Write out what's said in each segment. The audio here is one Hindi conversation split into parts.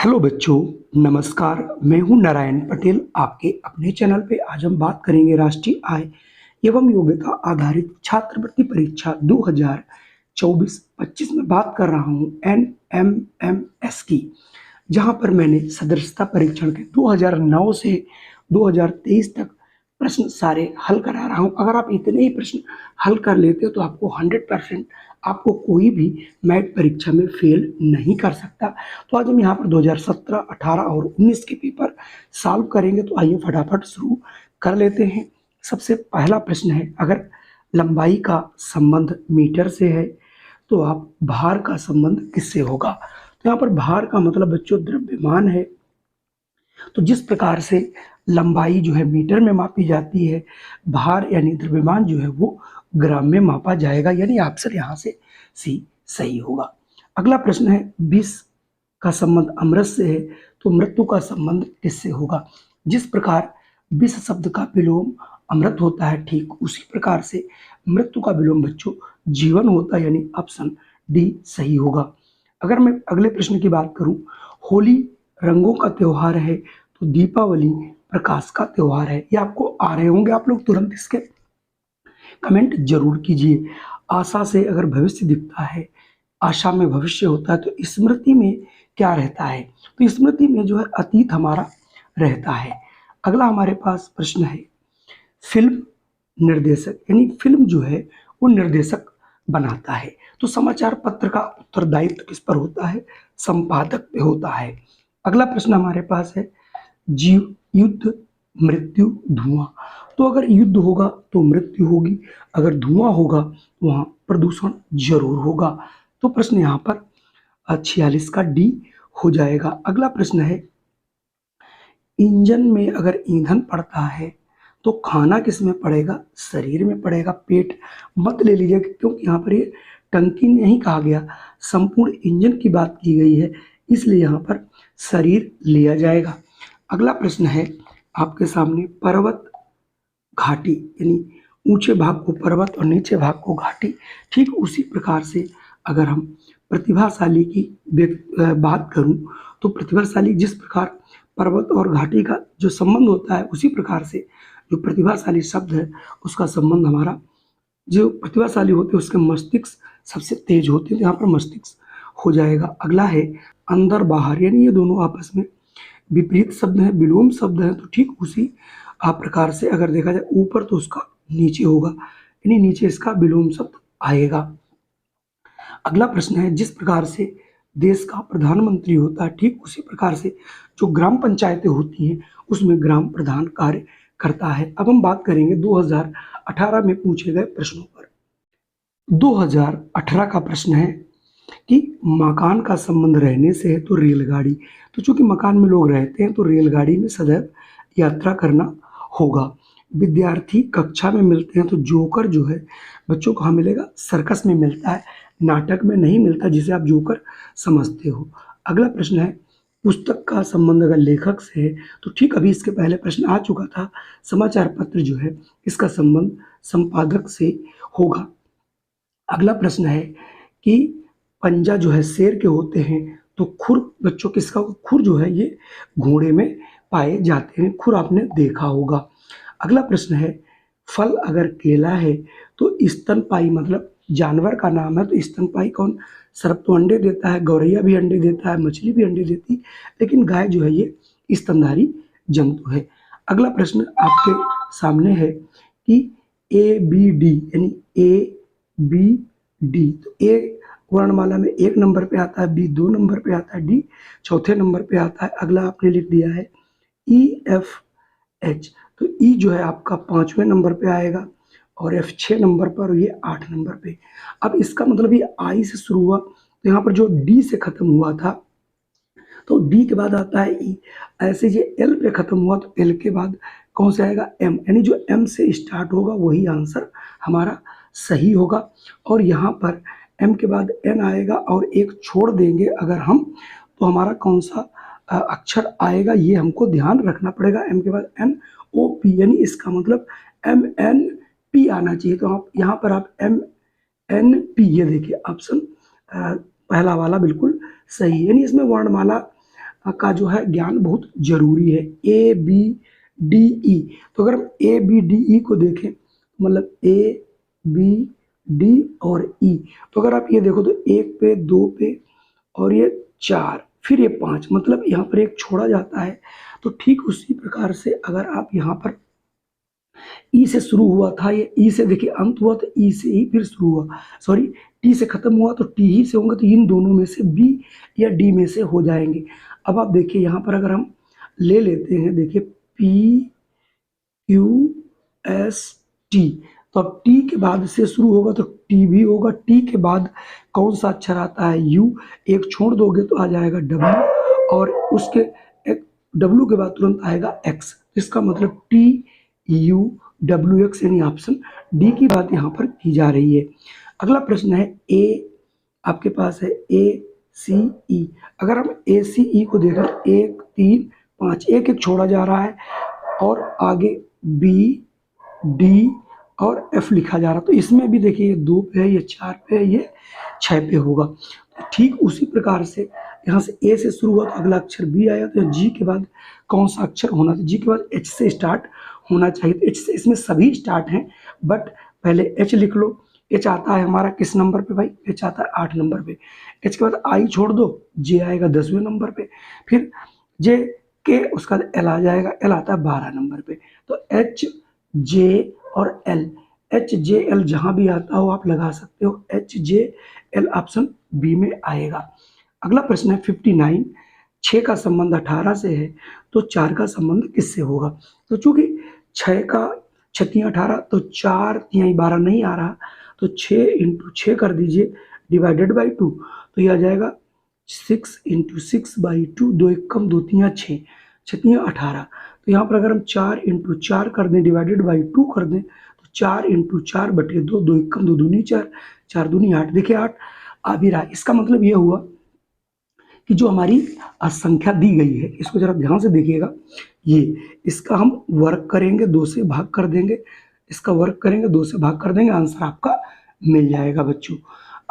हेलो बच्चों, नमस्कार। मैं हूं नारायण पटेल। आपके अपने चैनल पे आज हम बात करेंगे राष्ट्रीय आय एवं योग्यता आधारित छात्रवृत्ति परीक्षा 2024-25 में बात कर रहा हूं NMMS की, जहां पर मैंने सदस्यता परीक्षण के 2009 से 2023 तक प्रश्न सारे हल करा रहा हूं। अगर आप इतने ही प्रश्न हल कर लेते हो तो आपको 100% आपको कोई भी मैथ परीक्षा में फेल नहीं कर सकता। तो आज हम यहाँ पर 2017, 18 और 19 के पेपर सॉल्व करेंगे। तो आइए फटाफट शुरू कर लेते हैं। सबसे पहला प्रश्न है, अगर लंबाई का संबंध मीटर से है तो आप भार का संबंध किससे होगा। तो यहाँ पर भार का मतलब बच्चों द्रव्यमान है। तो जिस प्रकार से लंबाई जो है मीटर में मापी जाती है, भार यानी द्रव्यमान जो है वो ग्राम में मापा जाएगा, यानी आंसर यहाँ से सी सही होगा। अगला प्रश्न है, विष का संबंध अमृत से है तो मृत्यु का संबंध किससे होगा। जिस प्रकार विष शब्द का विलोम अमृत होता है, ठीक उसी प्रकार से मृत्यु का विलोम बच्चों जीवन होता है, यानी ऑप्शन डी सही होगा। अगर मैं अगले प्रश्न की बात करूं, होली रंगों का त्योहार है तो दीपावली प्रकाश का त्योहार है। ये आपको आ रहे होंगे, आप लोग तुरंत इसके कमेंट जरूर कीजिए। आशा से अगर भविष्य दिखता है, आशा में भविष्य होता है, तो स्मृति में क्या रहता है। तो स्मृति में जो है अतीत हमारा रहता है। अगला हमारे पास प्रश्न है, फिल्म निर्देशक यानी फिल्म जो है वो निर्देशक बनाता है तो समाचार पत्र का उत्तरदायित्व किस पर होता है, संपादक पे होता है। अगला प्रश्न हमारे पास है, जीव युद्ध मृत्यु धुआं। तो अगर युद्ध होगा तो मृत्यु होगी, अगर धुआं होगा तो वहां प्रदूषण जरूर होगा। तो प्रश्न यहाँ पर 46 का डी हो जाएगा। अगला प्रश्न है, इंजन में अगर ईंधन पड़ता है तो खाना किस में पड़ेगा, शरीर में पड़ेगा। पेट मत ले लीजिएगा, क्योंकि यहाँ पर ये टंकी नहीं कहा गया, संपूर्ण इंजन की बात की गई है, इसलिए यहाँ पर शरीर लिया जाएगा। अगला प्रश्न है आपके सामने, पर्वत घाटी यानी ऊंचे भाग को पर्वत और नीचे भाग को घाटी। ठीक उसी प्रकार से अगर हम प्रतिभाशाली की बात करूं तो प्रतिभाशाली जिस प्रकार पर्वत और घाटी का जो संबंध होता है, उसी प्रकार से जो प्रतिभाशाली शब्द है उसका संबंध हमारा, जो प्रतिभाशाली होते हैं उसके मस्तिष्क सबसे तेज होते हैं, यहाँ पर मस्तिष्क हो जाएगा। अगला है अंदर बाहर, यानी ये दोनों आपस में विपरीत शब्द हैं, विलोम शब्द हैं। तो ठीक उसी प्रकार से अगर देखा जाए ऊपर तो उसका नीचे होगा, यानी नीचे इसका विलोम शब्द आएगा। अगला प्रश्न है, जिस प्रकार से देश का प्रधानमंत्री होता है, ठीक उसी प्रकार से जो ग्राम पंचायतें होती हैं उसमें ग्राम प्रधान कार्य करता है। अब हम बात करेंगे 2018 में पूछे गए प्रश्नों पर। 2018 का प्रश्न है कि मकान का संबंध रहने से है तो रेलगाड़ी। तो चूंकि मकान में लोग रहते हैं तो रेलगाड़ी में सदैव यात्रा करना होगा। विद्यार्थी कक्षा में मिलते हैं तो जोकर जो है बच्चों को कहाँ मिलेगा, सर्कस में मिलता है, नाटक में नहीं मिलता, जिसे आप जोकर समझते हो। अगला प्रश्न है, पुस्तक का संबंध अगर लेखक से है तो ठीक अभी इसके पहले प्रश्न आ चुका था, समाचार पत्र जो है इसका संबंध संपादक से होगा। अगला प्रश्न है कि पंजा जो है शेर के होते हैं तो खुर बच्चों किसका, खुर जो है ये घोड़े में पाए जाते हैं, खुर आपने देखा होगा। अगला प्रश्न है, फल अगर केला है तो स्तनपायी मतलब जानवर का नाम है, तो स्तनपायी कौन, सर्प तो अंडे देता है, गौरैया भी अंडे देता है, मछली भी अंडे देती, लेकिन गाय जो है ये स्तनधारी जंतु है। अगला प्रश्न आपके सामने है कि ABD यानी ABD, तो ए वर्णमाला में 1 नंबर पे आता है, बी 2 नंबर पे आता है, डी चौथे नंबर पे आता है। अगला आपने लिख दिया है EFH, तो ई जो है आपका 5वें नंबर पे आएगा और F 6 नंबर पर, ये 8 नंबर पे। अब इसका मतलब ये आई से शुरू हुआ तो यहाँ पर जो डी से खत्म हुआ था तो डी के बाद आता है ई, ऐसे ये एल पे खत्म हुआ तो एल के बाद कौन सा आएगा, एम, यानी जो एम से स्टार्ट होगा वही आंसर हमारा सही होगा। और यहाँ पर एम के बाद एन आएगा और एक छोड़ देंगे अगर हम, तो हमारा कौन सा अक्षर आएगा ये हमको ध्यान रखना पड़ेगा। एम के बाद NOP, यानी इसका मतलब MNP आना चाहिए। तो आप यहाँ पर आप MNP, ये देखिए ऑप्शन पहला वाला बिल्कुल सही है, यानी इसमें वर्णमाला का जो है ज्ञान बहुत जरूरी है। ए बी डी ई, तो अगर हम ए बी डी ई को देखें, मतलब ए बी डी और ई, तो अगर आप ये देखो तो 1 पे 2 पे और ये 4, फिर ये 5, मतलब यहाँ पर एक छोड़ा जाता है। तो ठीक उसी प्रकार से अगर आप यहाँ पर ई से शुरू हुआ था, ये ई से देखिए अंत हुआ, तो ई से ही फिर शुरू हुआ, सॉरी टी से खत्म हुआ तो टी ही से होंगे, तो इन दोनों में से बी या डी में से हो जाएंगे। अब आप देखिए यहाँ पर अगर हम ले लेते हैं, देखिए पी क्यू एस टी, तो अब टी के बाद से शुरू होगा तो टी भी होगा। टी के बाद कौन सा अक्षर आता है? यू, एक छोड़ दोगे तो आ जाएगा डब्ल्यू, और उसके डब्ल्यू के बाद तुरंत आएगा एक्स, इसका मतलब टी यू डब्ल्यू एक्स, यानी ऑप्शन डी की बात यहाँ पर की जा रही है। अगला प्रश्न है ए, आपके पास है ए सी ई। अगर हम ए सी ई को देखें, 1 3 5, एक एक छोड़ा जा रहा है और आगे बी डी और एफ लिखा जा रहा, तो इसमें भी देखिए ये 2 पे है, ये 4 पे है, ये 6 पे होगा। तो ठीक उसी प्रकार से यहाँ से ए से शुरू हुआ तो अगला अक्षर बी आया, तो जी के बाद कौन सा अक्षर होना चाहिए? जी के बाद एच से स्टार्ट होना चाहिए। तो एच से इसमें सभी स्टार्ट हैं, बट पहले एच लिख लो। एच आता है हमारा किस नंबर पे भाई? एच आता है 8 नंबर पे। एच के बाद आई छोड़ दो, जे आएगा 10वें नंबर पे, फिर जे के उसका एल आ जाएगा, एल आता है 12 नंबर पे। तो एच जे और एल, एच जे एल जहां भी आता हो आप लगा सकते हो, H J L option B में आएगा। अगला प्रश्न है 59, 6 का संबंध 18 से है तो 4 का संबंध किससे होगा? तो चूंकि 6 का 6 18, तो 4 तिहाई 12 नहीं आ रहा, तो 6 इंटू 6 कर दीजिए डिवाइडेड बाई 2, तो ये आ जाएगा 6 इंटू 6/2, 2 1 कम 2 3 6, 6 3 18। तो यहाँ पर अगर हम 4 इंटू 4 कर दें डिवाइडेड बाई 2 कर दें, तो 4 इंटू 4/2, 2 1 कम 2 दूनी 4, 4 दूनी 8, देखिए 8 आ भी रहा है। इसका मतलब ये हुआ कि जो हमारी संख्या दी गई है, इसको जरा ध्यान से देखिएगा, ये इसका हम वर्क करेंगे, 2 से भाग कर देंगे, इसका वर्क करेंगे, 2 से भाग कर देंगे, आंसर आपका मिल जाएगा बच्चों।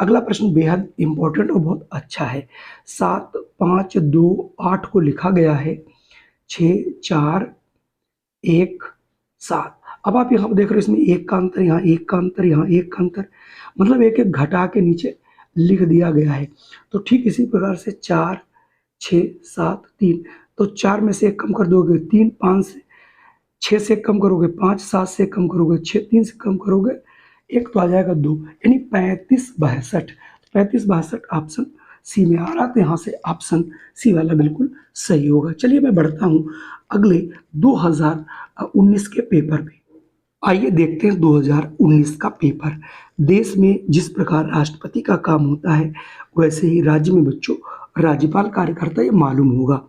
अगला प्रश्न बेहद इंपॉर्टेंट और बहुत अच्छा है। 7 5 2 8 को लिखा गया है 6 4 1 7। अब आप यहाँ देख रहे हो, इसमें 1 का अंतर, यहाँ 1 का अंतर, यहाँ 1 का अंतर, मतलब एक एक घटा के नीचे लिख दिया गया है। तो ठीक इसी प्रकार से 4 6 7 3, तो 4 में से 1 कम कर दोगे 3, 5 से 6 से कम करोगे 5, 7 से कम करोगे 6, 3 से कम करोगे 1, तो आ जाएगा 2, यानी 35 62। 35 62 ऑप्शन सी में आ रहा, तो यहाँ से ऑप्शन सी वाला बिल्कुल सही होगा। चलिए मैं बढ़ता हूँ अगले 2019 के पेपर पे। आइए देखते हैं 2019 का पेपर। देश में जिस प्रकार राष्ट्रपति का काम होता है, वैसे ही राज्य में बच्चों राज्यपाल कार्य करता है, ये मालूम होगा।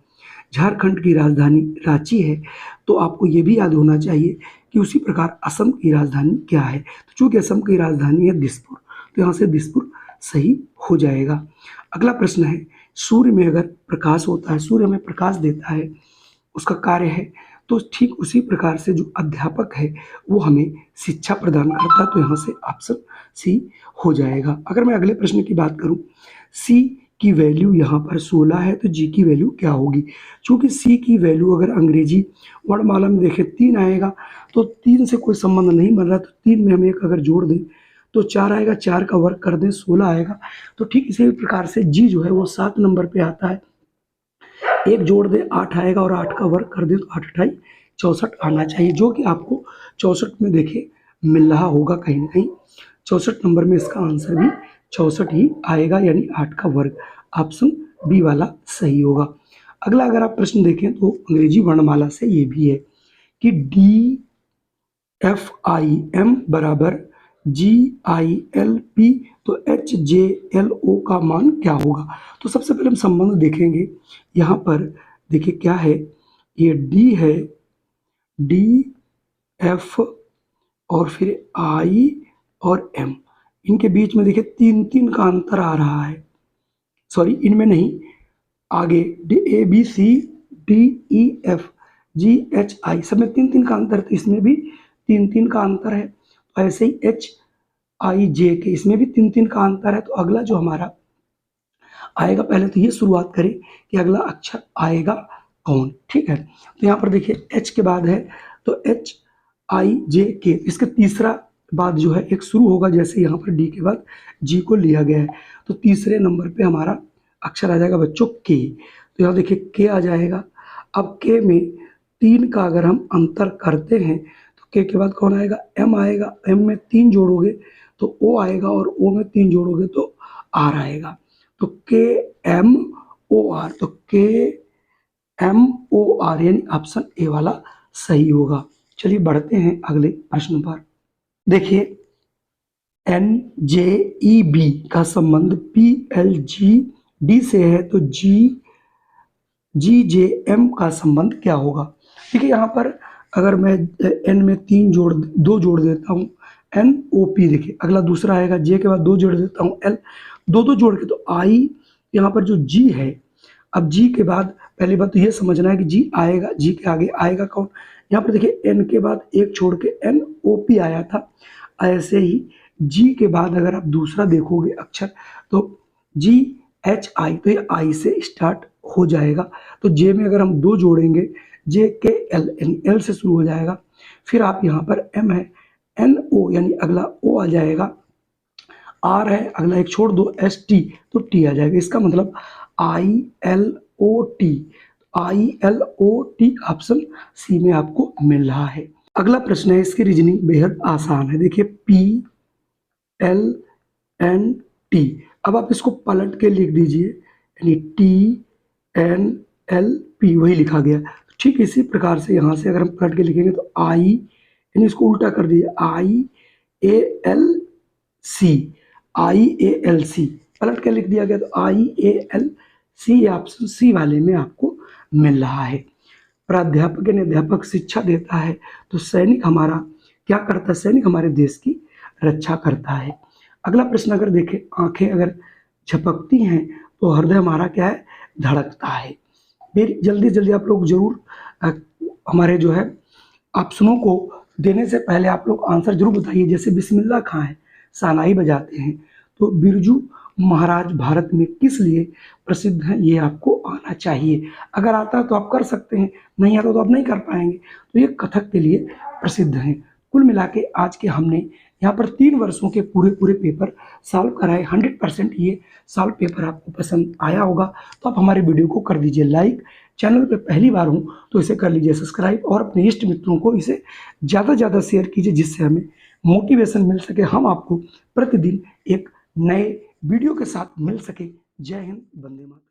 झारखंड की राजधानी रांची है, तो आपको ये भी याद होना चाहिए कि उसी प्रकार असम की राजधानी क्या है? तो चूंकि असम की राजधानी है दिसपुर, तो यहाँ से दिसपुर सही हो जाएगा। अगला प्रश्न है, सूर्य में अगर प्रकाश होता है, सूर्य हमें प्रकाश देता है, उसका कार्य है, तो ठीक उसी प्रकार से जो अध्यापक है वो हमें शिक्षा प्रदान करता है, तो यहाँ से ऑप्शन सी हो जाएगा। अगर मैं अगले प्रश्न की बात करूं, सी की वैल्यू यहाँ पर 16 है, तो जी की वैल्यू क्या होगी? चूंकि सी की वैल्यू अगर अंग्रेजी वर्णमाला में देखें 3 आएगा, तो 3 से कोई संबंध नहीं बन रहा, तो 3 में हम एक अगर जोड़ दें तो 4 आएगा, 4 का वर्क कर दें 16 आएगा। तो ठीक इसी प्रकार से जी जो है वो 7 नंबर पे आता है, एक जोड़ दे 8 आएगा, और 8 का वर्क कर दे तो 8 8 64 आना चाहिए, जो कि आपको 64 में देखे मिल रहा होगा कहीं ना कहीं। 64 नंबर में इसका आंसर भी 64 ही आएगा, यानी 8 का वर्ग, ऑप्शन बी वाला सही होगा। अगला अगर आप प्रश्न देखें तो अंग्रेजी वर्णमाला से ये भी है कि DFIM बराबर GILP, तो HJLO का मान क्या होगा? तो सबसे पहले हम संबंध देखेंगे। यहाँ पर देखिए क्या है, ये D है, DF और फिर I और M, इनके बीच में देखिए 3 का अंतर आ रहा है, सॉरी इनमें नहीं, आगे ABCDEF GHI सब में 3 का अंतर, तो इसमें भी 3 का अंतर है। तो ऐसे ही HIJ के इसमें भी 3 का अंतर है। तो अगला जो हमारा आएगा, पहले तो ये शुरुआत करें कि अगला अक्षर आएगा कौन। ठीक है, तो यहाँ पर देखिए एच के बाद है तो एच आई जे के, इसका तीसरा बाद जो है एक शुरू होगा, जैसे यहाँ पर डी के बाद जी को लिया गया है तो तीसरे नंबर पे हमारा अक्षर आ जाएगा बच्चों के। तो यहाँ देखिए के आ जाएगा। अब के में 3 का अगर हम अंतर करते हैं तो के बाद कौन आएगा, एम आएगा। एम में 3 जोड़ोगे तो ओ आएगा और ओ में 3 जोड़ोगे तो आर आएगा। तो के एम ओ आर, तो के एम ओ आर यानी ऑप्शन ए वाला सही होगा। चलिए बढ़ते हैं अगले प्रश्न पर। देखिए एन जे ई बी का संबंध पी एल जी डी से है तो जी जी जे एम का संबंध क्या होगा। देखिए यहाँ पर अगर मैं एन में 2 जोड़ देता हूँ एन ओ पी, देखिए अगला दूसरा आएगा, जे के बाद 2 जोड़ देता हूँ एल, 2 जोड़ के तो आई, यहाँ पर जो जी है, अब जी के बाद पहली बात तो ये समझना है कि जी आएगा, जी के आगे आएगा कौन। यहाँ पर देखिए एन के बाद 1 छोड़ के एन ओ पी आया था, ऐसे ही जी के बाद अगर आप दूसरा देखोगे अक्षर तो जी एच आई, तो ये आई से स्टार्ट हो जाएगा। तो जे में अगर हम 2 जोड़ेंगे जे के एल यानी एल से शुरू हो जाएगा। फिर आप यहाँ पर एम है, एन ओ यानी अगला ओ आ जाएगा, आर है अगला एक छोड़ दो एस टी तो टी आ जाएगा। इसका मतलब I L O T, I L O T option C में आपको मिल रहा है। अगला प्रश्न है, इसकी रीजनिंग बेहद आसान है। देखिए पी एल एन टी, अब आप इसको पलट के लिख दीजिए यानी टी एन एल पी, वही लिखा गया। ठीक इसी प्रकार से यहाँ से अगर हम पलट के लिखेंगे तो आई यानी इसको उल्टा कर दीजिए, आई A L C, I A L C पलट के लिख दिया गया तो आई A L C option C वाले में आपको मिल रहा है। प्राध्यापक यानी अध्यापक शिक्षा देता है तो सैनिक हमारा क्या करता है, सैनिक हमारे देश की रक्षा करता है। अगला प्रश्न अगर देखें, आंखें अगर झपकती हैं तो हृदय हमारा क्या है, धड़कता है। मेरी जल्दी आप लोग जरूर हमारे जो है ऑप्शनों को देने से पहले आप लोग आंसर जरूर बताइए। जैसे बिस्मिल्लाह खां है, सानाई बजाते हैं, तो बिरजू महाराज भारत में किस लिए प्रसिद्ध हैं, ये आपको आना चाहिए। अगर आता है तो आप कर सकते हैं, नहीं आता तो आप नहीं कर पाएंगे। तो ये कथक के लिए प्रसिद्ध हैं। कुल मिला के आज के हमने यहाँ पर 3 वर्षों के पूरे पेपर सॉल्व कराए। 100% ये सॉल्व पेपर आपको पसंद आया होगा तो आप हमारे वीडियो को कर दीजिए लाइक। चैनल पे पहली बार हूँ तो इसे कर लीजिए सब्सक्राइब और अपने इष्ट मित्रों को इसे ज़्यादा से ज़्यादा शेयर कीजिए, जिससे हमें मोटिवेशन मिल सके, हम आपको प्रतिदिन एक नए वीडियो के साथ मिल सके। जय हिंद, वंदे मातरम।